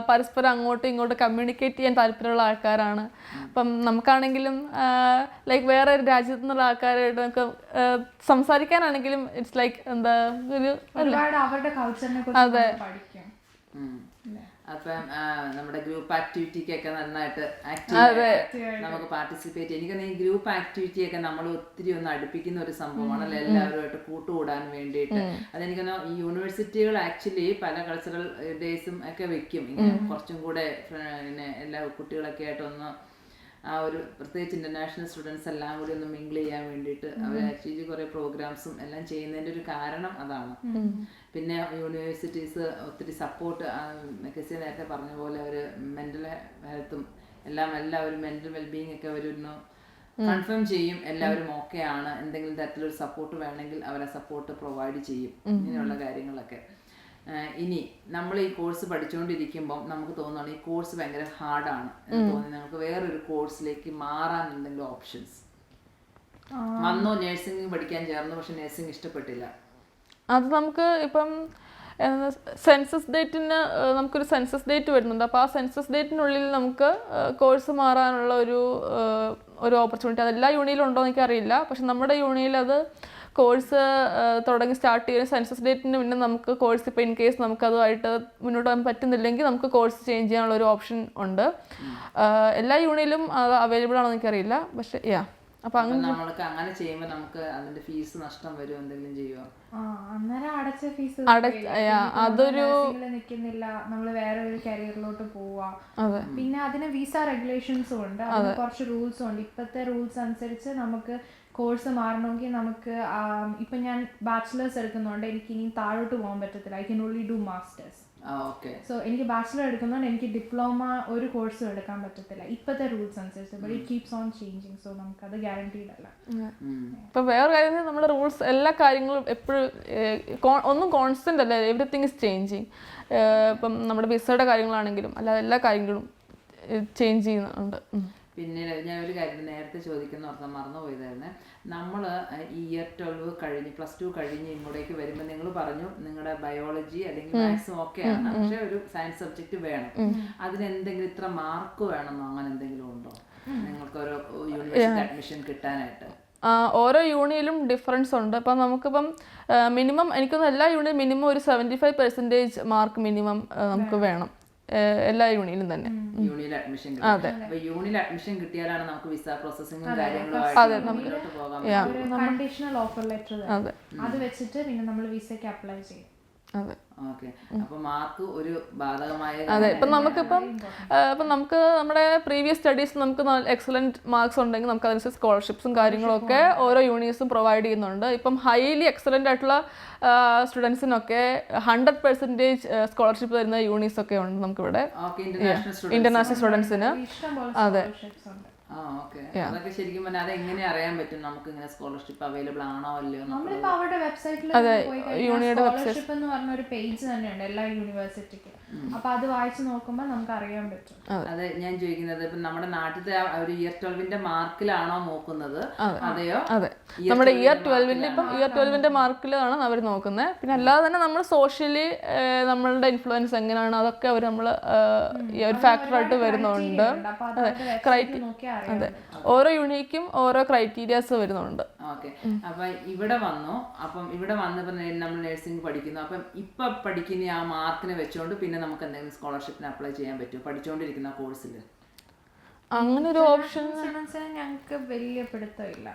പരസ്പരം അങ്ങോട്ടും ഇങ്ങോട്ടും കമ്മ്യൂണിക്കേറ്റ് ചെയ്യാൻ താല്പര്യമുള്ള ആൾക്കാരാണ്. അപ്പം നമുക്കാണെങ്കിലും ലൈക്ക് വേറെ ഒരു രാജ്യത്തു നിന്നുള്ള ആൾക്കാരായിട്ട് നമുക്ക് സംസാരിക്കാനാണെങ്കിലും ഇറ്റ്സ് ലൈക്ക് എന്താ ഒരു അവരുടെ കൾച്ചറിനെ കുറിച്ച് പഠിക്കും. അപ്പം നമ്മുടെ ഗ്രൂപ്പ് ആക്ടിവിറ്റിക്കൊക്കെ നന്നായിട്ട് നമുക്ക് പാർട്ടിസിപ്പേറ്റ് ചെയ്യാം. എനിക്കൊന്ന് ഈ ഗ്രൂപ്പ് ആക്ടിവിറ്റിയൊക്കെ നമ്മൾ ഒത്തിരി ഒന്ന് അടുപ്പിക്കുന്ന ഒരു സംഭവമാണല്ലോ, എല്ലാവരുമായിട്ട് കൂട്ടുകൂടാൻ വേണ്ടിയിട്ട്. അതെനിക്കൊന്ന് ഈ യൂണിവേഴ്സിറ്റികൾ ആക്ച്വലി പല കൾച്ചറൽ ഡേയ്സും ഒക്കെ വെക്കും, ഇങ്ങനെ കുറച്ചും കൂടെ പിന്നെ എല്ലാ കുട്ടികളൊക്കെ ആയിട്ടൊന്ന് ആ ഒരു പ്രത്യേകിച്ച് ഇന്റർനാഷണൽ സ്റ്റുഡൻസ് എല്ലാം കൂടി ഒന്ന് മിങ്കിൾ ചെയ്യാൻ വേണ്ടിയിട്ട് അവർ ആക്ച്വലി കുറേ പ്രോഗ്രാംസും എല്ലാം ചെയ്യുന്നതിൻ്റെ ഒരു കാരണം അതാണ്. പിന്നെ യൂണിവേഴ്സിറ്റീസ് ഒത്തിരി സപ്പോർട്ട്, മെക്കസി നേരത്തെ പറഞ്ഞ പോലെ അവർ മെൻ്റൽ ഹെൽത്തും എല്ലാവരും മെൻ്റൽ വെൽബീയിങ് ഒക്കെ അവരൊന്ന് കൺഫേം ചെയ്യും. എല്ലാവരും ഓക്കെ ആണ്, എന്തെങ്കിലും തരത്തിലൊരു സപ്പോർട്ട് വേണമെങ്കിൽ അവരെ സപ്പോർട്ട് പ്രൊവൈഡ് ചെയ്യും, ഇങ്ങനെയുള്ള കാര്യങ്ങളൊക്കെ. ഇനി നമ്മൾ ഈ കോഴ്സ് പഠിച്ചുകൊണ്ടിരിക്കുമ്പോൾ നമുക്ക് തോന്നുകയാണ് ഈ കോഴ്സ് ഭയങ്കര ഹാർഡാണ് എന്ന് തോന്നി നമുക്ക് വേറൊരു കോഴ്സിലേക്ക് മാറാൻ എന്തെങ്കിലും ഓപ്ഷൻസ് വന്നോ? നഴ്സിംഗ് പഠിക്കാൻ ചേർന്നു, പക്ഷെ നഴ്സിംഗ് ഇഷ്ടപ്പെട്ടില്ല. അത് നമുക്ക് ഇപ്പം സെൻസസ് ഡേറ്റിന് നമുക്കൊരു സെൻസസ് ഡേറ്റ് വരുന്നുണ്ട്. അപ്പോൾ ആ സെൻസസ് ഡേറ്റിനുള്ളിൽ നമുക്ക് കോഴ്സ് മാറാനുള്ള ഒരു ഓപ്പർച്യൂണിറ്റി അതെല്ലാ യൂണിയിലും ഉണ്ടോ എന്ന് എനിക്കറിയില്ല. പക്ഷെ നമ്മുടെ യൂണിയിൽ അത് കോഴ്സ് തുടങ്ങി സ്റ്റാർട്ട് ചെയ്യുന്ന സെൻസസ് ഡേറ്റിന് പിന്നെ നമുക്ക് കോഴ്സ് ഇപ്പോൾ ഇൻ കേസ് നമുക്കതുമായിട്ട് മുന്നോട്ട് പോകാൻ പറ്റുന്നില്ലെങ്കിൽ നമുക്ക് കോഴ്സ് ചേഞ്ച് ചെയ്യാനുള്ള ഒരു ഓപ്ഷൻ ഉണ്ട്. എല്ലാ യൂണിയിലും അത് അവൈലബിൾ ആണോ എന്ന് എനിക്കറിയില്ല. പക്ഷേ അപ്പൊ അങ്ങനെ ചെയ്യുമ്പോൾ നമുക്ക് അതിന്റെ ഫീസ് നഷ്ടം വരും, എന്തെങ്കിലും ചെയ്യുമോ? അന്നേരം അടച്ച ഫീസ് അതൊരു നിൽക്കുന്നില്ല, നമ്മൾ വേറെ ഒരു കരിയറിലോട്ട് പോവാ. പിന്നെ അതിന് വിസ റെഗുലേഷൻസും ഉണ്ട്, അതിന് കുറച്ച് റൂൾസും ഉണ്ട്. ഇപ്പോഴത്തെ റൂൾസ് അനുസരിച്ച് നമുക്ക് കോഴ്സ് മാറണമെങ്കിൽ നമുക്ക് ഇപ്പം ഞാൻ ബാച്ചിലേഴ്സ് എടുക്കുന്നതുകൊണ്ട് എനിക്ക് ഇനി താഴോട്ട് പോകാൻ പറ്റത്തില്ല. I can only do masters. So എനിക്ക് ബാച്ചിലർ എടുക്കുന്നതുകൊണ്ട് എനിക്ക് ഡിപ്ലോമ ഒരു കോഴ്സും എടുക്കാൻ പറ്റത്തില്ല ഇപ്പോഴത്തെ റൂൾസ് അനുസരിച്ച്. But it keeps on changing, so നമുക്കത് ഗ്യാരണ്ടീഡ് അല്ല. ഇപ്പം വേറെ കാര്യം, നമ്മുടെ റൂൾസ് എല്ലാ കാര്യങ്ങളും എപ്പോഴും ഒന്നും കോൺസ്റ്റന്റ് അല്ല, എവറിത്തിങ് ഇസ് ചേഞ്ചിങ്. ഇപ്പം നമ്മുടെ വിസയുടെ കാര്യങ്ങളാണെങ്കിലും അല്ലാതെ എല്ലാ കാര്യങ്ങളും ചേഞ്ച് ചെയ്യുന്നുണ്ട്. പിന്നീട് ഞാൻ ഒരു കാര്യം നേരത്തെ ചോദിക്കുന്ന ഓർത്താൻ മറന്നുപോയതായിരുന്നു. നമ്മൾ ഈ ഇയർ 12 കഴിഞ്ഞ് +2 കഴിഞ്ഞ് ഇങ്ങോട്ടേക്ക് വരുമ്പോൾ നിങ്ങൾ പറഞ്ഞു നിങ്ങളുടെ ബയോളജി അല്ലെങ്കിൽ മാത്സും ഓക്കെയാണ്, പക്ഷെ ഒരു സയൻസ് സബ്ജക്റ്റ് വേണം. അതിനെന്തെങ്കിലും ഇത്ര മാർക്ക് വേണമെന്നോ അങ്ങനെ എന്തെങ്കിലും ഉണ്ടോ നിങ്ങൾക്ക് ഒരു യൂണിവേഴ്സിറ്റി അഡ്മിഷൻ കിട്ടാനായിട്ട്? ഓരോ യൂണിയിലും ഡിഫറൻസ് ഉണ്ട്. ഇപ്പം നമുക്കിപ്പം മിനിമം എനിക്കൊന്ന് എല്ലാ യൂണിയും മിനിമം ഒരു 75% മാർക്ക് മിനിമം നമുക്ക് വേണം എല്ലാ യൂണിയിലും തന്നെ. യൂണിയിൽ അഡ്മിഷൻ യൂണിയിൽ അഡ്മിഷൻ കിട്ടിയാലാണ് നമുക്ക് വിസ പ്രോസസ്സിംഗും കാര്യങ്ങളും മുന്നോട്ട് പോകാൻ കണ്ടീഷണൽ ഓഫർ ലെറ്റർ അത് വെച്ചിട്ട് പിന്നെ നമ്മൾ വിസയ്ക്ക് അപ്ലൈ ചെയ്യും. ഓക്കെ. അപ്പൊ മാർക്ക് ഒരു ബാധകമായ അതെ. ഇപ്പം നമുക്കിപ്പം നമുക്ക് നമ്മുടെ പ്രീവിയസ് സ്റ്റഡീസ് നമുക്ക് എക്സലന്റ് മാർക്സ് ഉണ്ടെങ്കിൽ നമുക്ക് അതനുസരിച്ച് സ്കോളർഷിപ്സും കാര്യങ്ങളൊക്കെ ഓരോ യൂണിവേഴ്സും പ്രൊവൈഡ് ചെയ്യുന്നുണ്ട്. ഇപ്പം ഹൈലി എക്സലന്റ് ആയിട്ടുള്ള സ്റ്റുഡൻസിനൊക്കെ 100% സ്കോളർഷിപ്പ് തരുന്ന യൂണിവേഴ്സ് ഒക്കെ ഉണ്ട് നമുക്കിവിടെ ഇന്റർനാഷണൽ സ്റ്റുഡൻസിന്. അതെ. അതൊക്കെ ശരിക്കും പറഞ്ഞാൽ അത് എങ്ങനെ അറിയാൻ പറ്റും നമുക്ക് ഇങ്ങനെ സ്കോളർഷിപ്പ് അവൈലബിൾ ആണോ അല്ലയോ? നമ്മളിപ്പോ അവരുടെ വെബ്സൈറ്റിൽ സ്കോളർഷിപ്പ് എന്ന് പറഞ്ഞ ഒരു പേജ് തന്നെയുണ്ട് എല്ലാ യൂണിവേഴ്സിറ്റിക്കും. അപ്പൊ അത് വായിച്ചു നോക്കുമ്പോൾ നമുക്ക് അറിയാൻ പറ്റും. അതെ ഞാൻ ചോദിക്കുന്നത് ഇപ്പൊ നമ്മുടെ നാട്ടിലത്തെ ഒരു ഇയർ 12ന്റെ മാർക്കിലാണോ നോക്കുന്നത് അതെയോ? അതെ, നമ്മുടെ ഇയർ 12ന്റെ മാർക്കിലാണ് അവർ നോക്കുന്നത്. പിന്നെ അല്ലാതെ തന്നെ നമ്മൾ സോഷ്യലി നമ്മളുടെ ഇൻഫ്ലുവൻസ് എങ്ങനെയാണ് അതൊക്കെ അവർ നമ്മൾ ഒരു ഫാക്ടറായിട്ട് വരുന്നുണ്ട്. അതെ, ഓരോ യൂണിക്കും ഓരോ ക്രൈറ്റീരിയാസ് വരുന്നുണ്ട്. ഓക്കെ. അപ്പൊ ഇവിടെ വന്നു, അപ്പം ഇവിടെ വന്നപ്പോ നമ്മൾ നഴ്സിംഗ് പഠിക്കുന്നു. അപ്പം ഇപ്പൊ പഠിക്കുന്ന ആ മാർക്കിനെ വെച്ചോണ്ട് പിന്നെ നമുക്ക് എന്തെങ്കിലും സ്കോളർഷിപ്പിന് അപ്ലൈ ചെയ്യാൻ പറ്റും പഠിച്ചുകൊണ്ടിരിക്കുന്ന കോഴ്സിൽ? അങ്ങനെ ഒരു ഓപ്ഷൻ ഞങ്ങൾക്ക് വലിയ പിടുത്തമില്ല.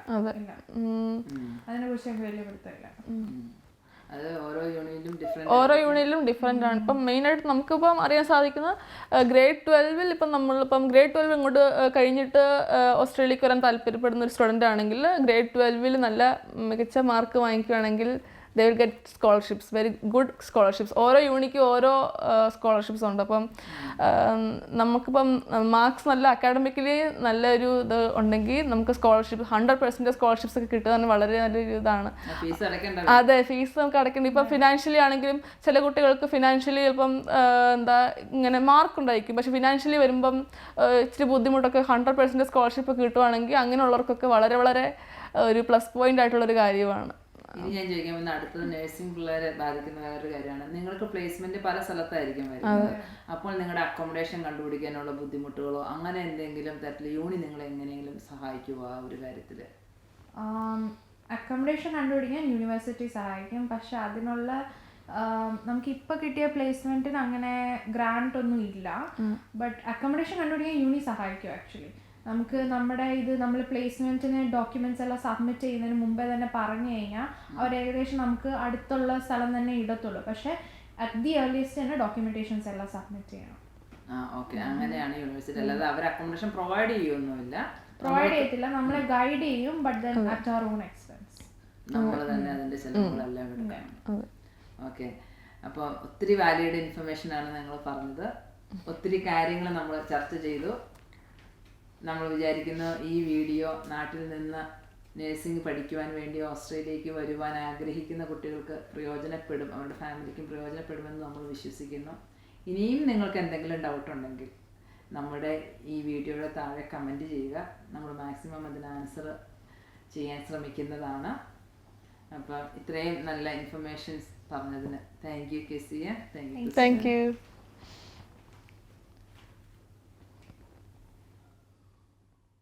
അതിനെ കുറിച്ച് വലിയ പിടുത്തമില്ല. ഓരോ യൂണിറ്റിലും ഡിഫറെൻ്റ് ആണ്. ഇപ്പം മെയിനായിട്ട് നമുക്കിപ്പം അറിയാൻ സാധിക്കുന്ന ഗ്രേഡ് 12 ഇപ്പം നമ്മളിപ്പം ഗ്രേഡ് 12 ഇങ്ങോട്ട് കഴിഞ്ഞിട്ട് ഓസ്ട്രേലിയക്ക് വരാൻ താല്പര്യപ്പെടുന്ന ഒരു സ്റ്റുഡൻ്റ് ആണെങ്കിൽ ഗ്രേഡ് 12 നല്ല മികച്ച mark വാങ്ങിക്കുകയാണെങ്കിൽ they will get scholarships, very good scholarships. ഓരോ യൂണിക്കും ഓരോ സ്കോളർഷിപ്സ് ഉണ്ട്. അപ്പം നമുക്കിപ്പം മാർക്സ് നല്ല അക്കാഡമിക്കലി നല്ലൊരു ഇത് ഉണ്ടെങ്കിൽ നമുക്ക് സ്കോളർഷിപ്പ് 100% സ്കോളർഷിപ്സ് ഒക്കെ കിട്ടുക വളരെ നല്ലൊരു ഇതാണ്. അതെ, ഫീസ് നമുക്ക് അടയ്ക്കേണ്ടി. ഇപ്പം ഫിനാൻഷ്യലി ആണെങ്കിലും ചില കുട്ടികൾക്ക് ഫിനാൻഷ്യലി ചിലപ്പം ഇങ്ങനെ മാർക്ക് ഉണ്ടായിരിക്കും, പക്ഷെ ഫിനാൻഷ്യലി വരുമ്പം ഇച്ചിരി ബുദ്ധിമുട്ടൊക്കെ 100% സ്കോളർഷിപ്പ് കിട്ടുവാണെങ്കിൽ അങ്ങനെയുള്ളവർക്കൊക്കെ വളരെ വളരെ ഒരു പ്ലസ് പോയിന്റ് ആയിട്ടുള്ളൊരു കാര്യമാണ്. ഇനി ഞാൻ ചോദിക്കാൻ വന്ന അടുത്തത് നഴ്സിംഗ് പിള്ളേരെ ബാധിക്കുന്ന വേറൊരു കാര്യമാണ്. നിങ്ങൾക്ക് പ്ലേസ്മെന്റ് പല സ്ഥലത്തായിരിക്കും വരുന്നത്. അപ്പോൾ നിങ്ങളുടെ അക്കോമഡേഷൻ കണ്ടുപിടിക്കാനുള്ള ബുദ്ധിമുട്ടുകളോ അങ്ങനെ എന്തെങ്കിലും തരത്തിൽ യൂണി നിങ്ങളെ എങ്ങനെയെങ്കിലും സഹായിക്കുമോ ആ ഒരു കാര്യത്തില്? അക്കോമഡേഷൻ കണ്ടുപിടിക്കാൻ യൂണിവേഴ്സിറ്റി സഹായിക്കും, പക്ഷെ അതിനുള്ള നമുക്ക് ഇപ്പൊ കിട്ടിയ പ്ലേസ്മെന്റിന് അങ്ങനെ ഗ്രാന്റ് ഒന്നും ഇല്ല. ബട്ട് അക്കോമഡേഷൻ കണ്ടുപിടിക്കാൻ യൂണി സഹായിക്കും. ആക്ച്വലി നമുക്ക് നമ്മൾ പ്ലേസ്മെന്റിന് ഡോക്യുമെന്റ്സ് എല്ലാം സബ്മിറ്റ് ചെയ്യുന്നതിന് മുമ്പേ തന്നെ പറഞ്ഞു കഴിഞ്ഞാൽ അവർ ഏകദേശം നമുക്ക് അടുത്തുള്ള സ്ഥലം തന്നെ ഇടത്തുള്ളൂ. പക്ഷെ അറ്റ് ദി ഏർലിയസ്റ്റ് തന്നെ ഡോക്യുമെന്റേഷൻസ് എല്ലാം സബ്മിറ്റ് ചെയ്യണം. അങ്ങനെയാണ് യൂണിവേഴ്സിറ്റി. അല്ലാതെ അവർ അക്കോമഡേഷൻ പ്രൊവൈഡ് ചെയ്യൊന്നുമില്ല, പ്രൊവൈഡ് ചെയ്യത്തില്ല, നമ്മളെ ഗൈഡ് ചെയ്യും. But then at our own expense നമ്മൾ തന്നെ അതിന്റെ ചെലവുകളെല്ലാം എടുക്കണം. ഓക്കെ. അപ്പോൾ ഒത്തിരി വാല്യൂഡ് ഇൻഫർമേഷൻ ആണ് നിങ്ങൾ പറഞ്ഞത്. ഒത്തിരി കാര്യങ്ങൾ നമ്മൾ ചർച്ച ചെയ്തു. നമ്മൾ വിചാരിക്കുന്നു ഈ വീഡിയോ നാട്ടിൽ നിന്ന് നഴ്സിംഗ് പഠിക്കുവാൻ വേണ്ടി ഓസ്ട്രേലിയക്ക് വരുവാൻ ആഗ്രഹിക്കുന്ന കുട്ടികൾക്ക് പ്രയോജനപ്പെടും, അവരുടെ ഫാമിലിക്കും പ്രയോജനപ്പെടുമെന്ന് നമ്മൾ വിശ്വസിക്കുന്നു. ഇനിയും നിങ്ങൾക്ക് എന്തെങ്കിലും ഡൗട്ട് ഉണ്ടെങ്കിൽ നമ്മുടെ ഈ വീഡിയോയുടെ താഴെ കമൻറ്റ് ചെയ്യുക. നമ്മൾ മാക്സിമം അതിന് ആൻസർ ചെയ്യാൻ ശ്രമിക്കുന്നതാണ്. അപ്പം ഇത്രയും നല്ല ഇൻഫർമേഷൻസ് പറഞ്ഞതിന് thank you Kezia. Thank you.